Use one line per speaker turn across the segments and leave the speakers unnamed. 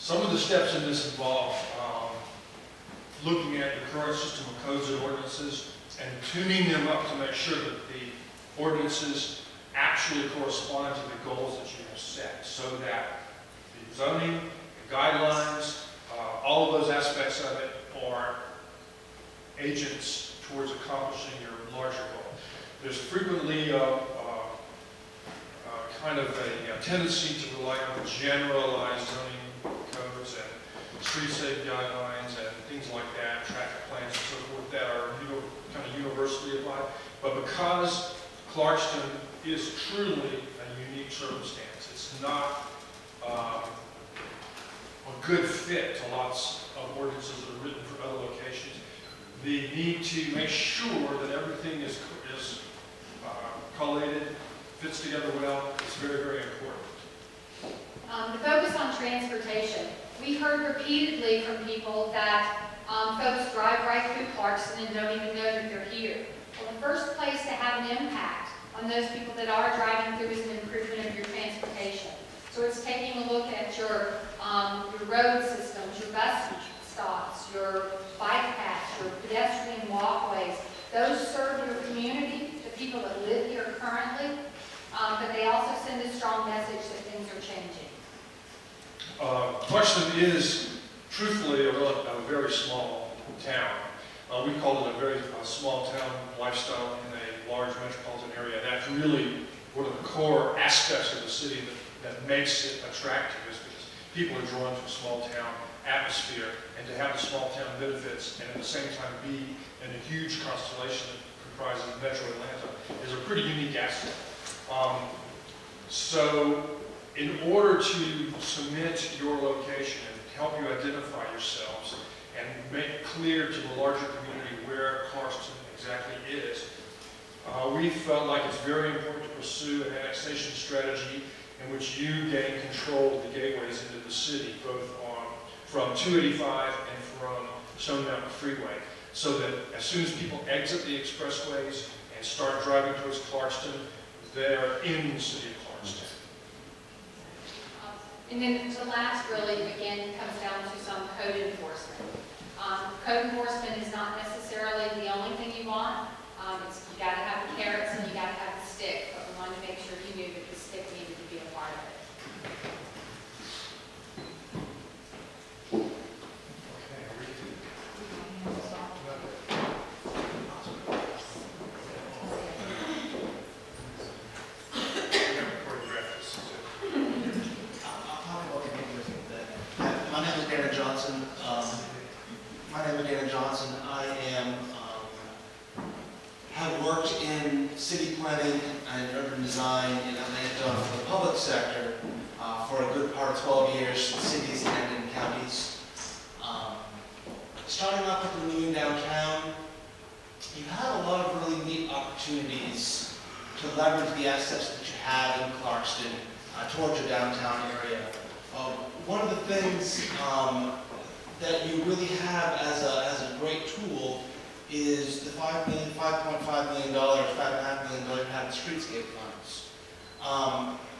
Some of the steps in this involve looking at your current system of codes and ordinances and tuning them up to make sure that the ordinances actually correspond to the goals that you have set, so that the zoning, the guidelines, all of those aspects of it are agents towards accomplishing your larger goal. There's frequently kind of a tendency to rely on generalized zoning codes and street safety guidelines and things like that, traffic plans and so forth that are kind of universally applied. But because Clarkston is truly a unique circumstance, it's not a good fit to lots of ordinances that are written for other locations. The need to make sure that everything is collated, fits together well, is very, very important.
The focus on transportation. We heard repeatedly from people that folks drive right through Clarkston and don't even know that they're here. Well, the first place to have an impact on those people that are driving through is an improvement of your transportation. So it's taking a look at your road systems, your bus stops, your bike paths, your pedestrian walkways. Those serve your community, the people that live here currently, but they also send a strong message that things are changing.
Clarkston is truthfully a very small town. We call it a very small town lifestyle in a large metropolitan area. That's really one of the core aspects of the city that makes it attractive, is because people are drawn to a small town atmosphere, and to have the small town benefits and at the same time be in a huge constellation that comprises Metro Atlanta is a pretty unique asset. So in order to submit your location and help you identify yourselves and make clear to the larger community where Clarkston exactly is, we felt like it's very important to pursue an annexation strategy in which you gain control of the gateways into the city, both from 285 and from Stone Mountain Freeway, so that as soon as people exit the expressways and start driving towards Clarkston, they're in the city of Clarkston.
And then the last really, again, comes down to some code enforcement. Code enforcement is not necessarily the only thing you want. You got to have the carrots and you got to have the stick, but we wanted to make sure you knew that the stick needed to be a part of it.
Have worked in city planning and urban design in Atlanta for the public sector for a good part of 12 years in cities and in counties. Starting off with the new downtown, you have a lot of really neat opportunities to leverage the assets that you have in Clarkston towards your downtown area. One of the things that you really have as a great tool is the $5.5 million, $5.5 million you have in streetscape funds.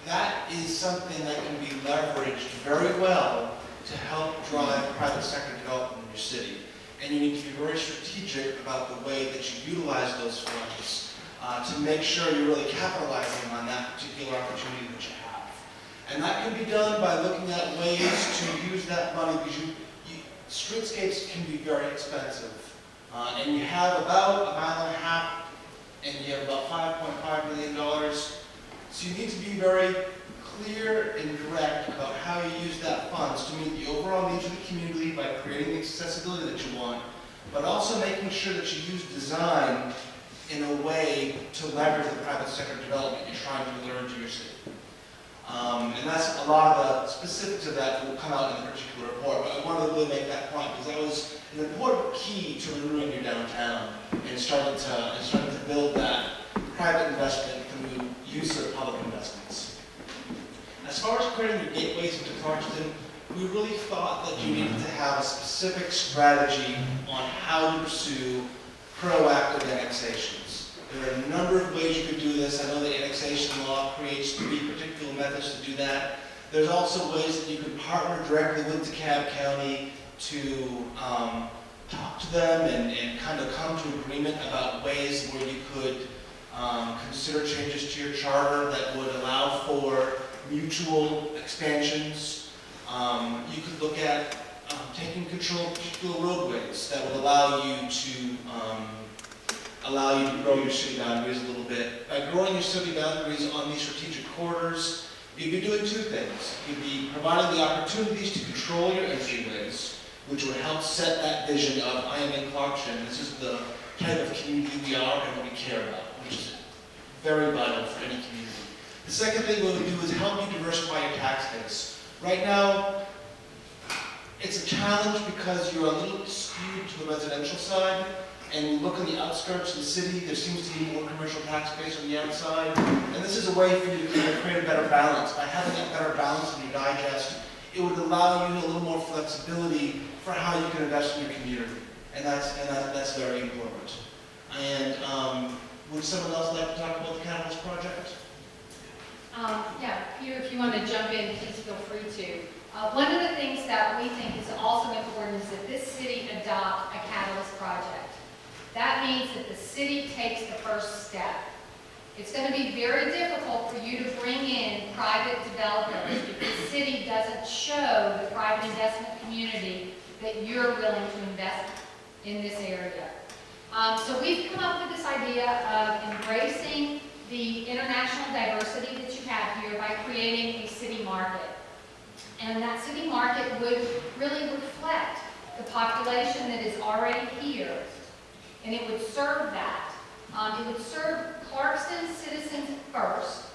That is something that can be leveraged very well to help drive private sector development in your city. And you need to be very strategic about the way that you utilize those funds to make sure you're really capitalizing on that particular opportunity that you have. And that can be done by looking at ways to use that money, because streetscapes can be very expensive. And you have about a mile and a half, and you have about $5.5 million. So you need to be very clear and direct about how you use that funds to meet the overall needs of the community by creating the accessibility that you want, but also making sure that you use design in a way to leverage the private sector development you're trying to lure into your city. And that's a lot of the specifics of that will come out in the particular report, but I wanted to really make that point because that was an important key to renewing your downtown and starting to build that private investment through use of public investments. As far as creating your gateways into Clarkston, we really thought that you needed to have a specific strategy on how to pursue proactive annexations. There are a number of ways you could do this. I know the annexation law creates 3 particular methods to do that. There's also ways that you can partner directly with DeKalb County to talk to them and kind of come to agreement about ways where you could consider changes to your charter that would allow for mutual expansions. You could look at taking control of particular roadways that would allow you to grow your city boundaries a little bit. By growing your city boundaries on these strategic corridors, you'd be doing two things. You'd be providing the opportunities to control your entryways, which would help set that vision of, I am in Clarkston, this is the type of community we are and what we care about, which is very vital for any community. The second thing we would do is help you diversify your tax base. Right now, it's a challenge because you're a little skewed to the residential side, and we look on the outskirts of the city, there seems to be more commercial tax base on the outside, and this is a way for you to kind of create a better balance. By having that better balance in your digest, it would allow you a little more flexibility for how you can invest in your community, and that's very important. And would someone else like to talk about the Catalyst project?
Yeah, Peter, if you want to jump in, please feel free to. One of the things that we think is also important is that this city adopt a Catalyst project. That means that the city takes the first step. It's going to be very difficult for you to bring in private developers if the city doesn't show the private investment community that you're willing to invest in this area. So we've come up with this idea of embracing the international diversity that you have here by creating a city market. And that city market would really reflect the population that is already here. And it would serve that. It would serve Clarkston citizens first,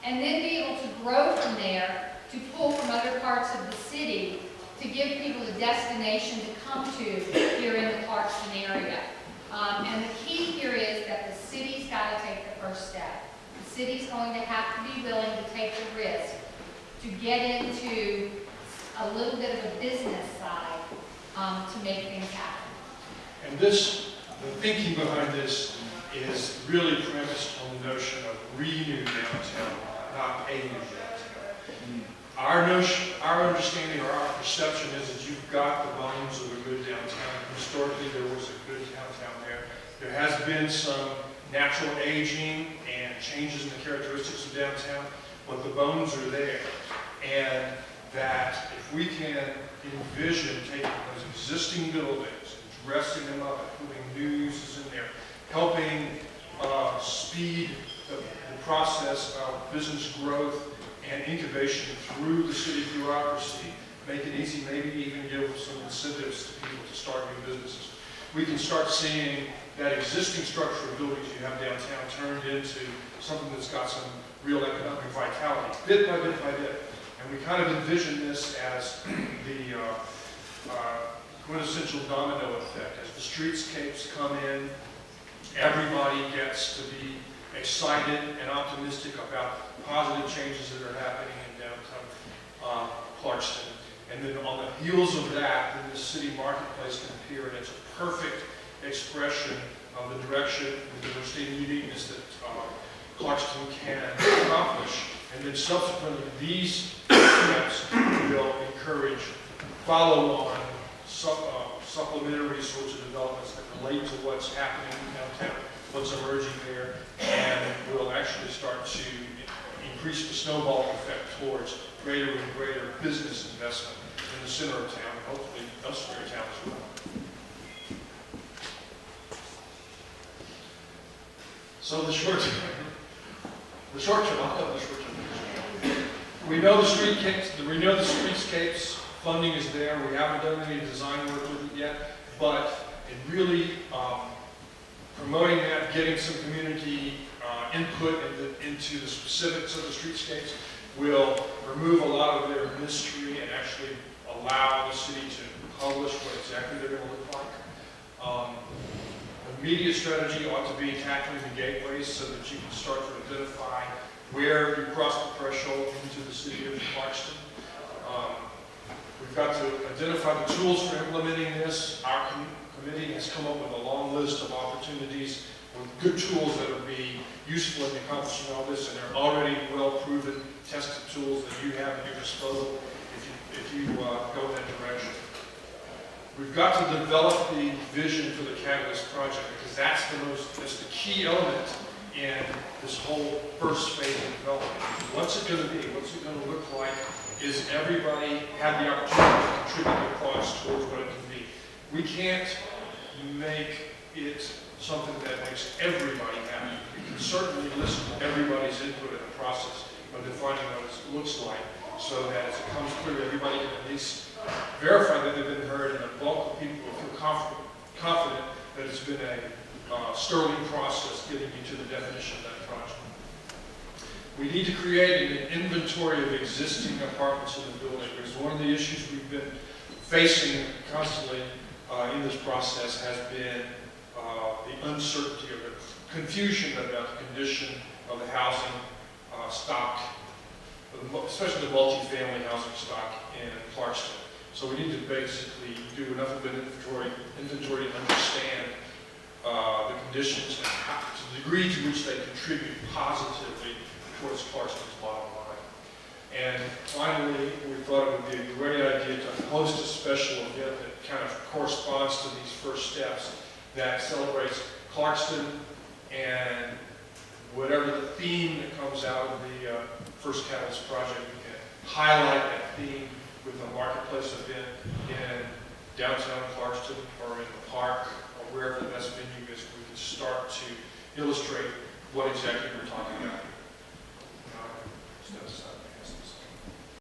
and then be able to grow from there to pull from other parts of the city to give people a destination to come to here in the Clarkston area. And the key here is that the city's got to take the first step. The city's going to have to be willing to take the risk to get into a little bit of a business side to make things happen.
And this, the thinking behind this is really premised on the notion of renew downtown, not a new downtown. Our understanding or our perception is that you've got the bones of a good downtown. Historically, there was a good downtown there. There has been some natural aging and changes in the characteristics of downtown, but the bones are there. And that if we can envision taking those existing buildings, dressing them up, and putting new uses in there, helping speed the process of business growth and incubation through the city bureaucracy, make it easy, maybe even give some incentives to people to start new businesses. We can start seeing that existing structure of buildings you have downtown turned into something that's got some real economic vitality, bit by bit by bit. And we kind of envision this as the quintessential domino effect. As the streetscapes come in, everybody gets to be excited and optimistic about positive changes that are happening in downtown Clarkston. And then on the heels of that, then the city marketplace can appear, and it's a perfect expression of the direction, the diversity and uniqueness that Clarkston can accomplish. And then subsequently, these steps will encourage follow-on supplementary sorts of developments that relate to what's happening downtown, what's emerging there, and will actually start to increase the snowball effect towards greater and greater business investment in the center of town, and hopefully elsewhere in town as well. So the short term, I'll cover the short term. We know the streetscapes, funding is there. We haven't done any design work with it yet, but it really promoting that, getting some community input into the specifics of the streetscapes will remove a lot of their mystery and actually allow the city to publish what exactly they're going to look like. The media strategy ought to be tackling the gateways so that you can start to identify where you cross the threshold into the city of Clarkston. We've got to identify the tools for implementing this. Our committee has come up with a long list of opportunities with good tools that will be useful in accomplishing all this, and they're already well-proven, tested tools that you have at your disposal if you go in that direction. We've got to develop the vision for the Catalyst project, because that's the key element in this whole first phase of development. What's it going to be? What's it going to look like? Is everybody have the opportunity to contribute their costs towards what it can be? We can't make it something that makes everybody happy. We can certainly listen to everybody's input in the process of defining what it looks like, so that as it comes clear, everybody can at least verify that they've been heard, and the bulk of people will feel confident that it's been a sterling process getting you to the definition of that project. We need to create an inventory of existing apartments in the building, because one of the issues we've been facing constantly in this process has been the uncertainty or the confusion about the condition of the housing stock, especially the multi-family housing stock in Clarkston. So we need to basically do enough of an inventory to understand the conditions and to the degree to which they contribute positively towards Clarkston's bottom line. And finally, we thought it would be a great idea to host a special event that kind of corresponds to these first steps, that celebrates Clarkston and whatever the theme that comes out of the first Catalyst project. We can highlight that theme with a marketplace event in downtown Clarkston or in the park or wherever the best venue is. We can start to illustrate what exactly we're talking about.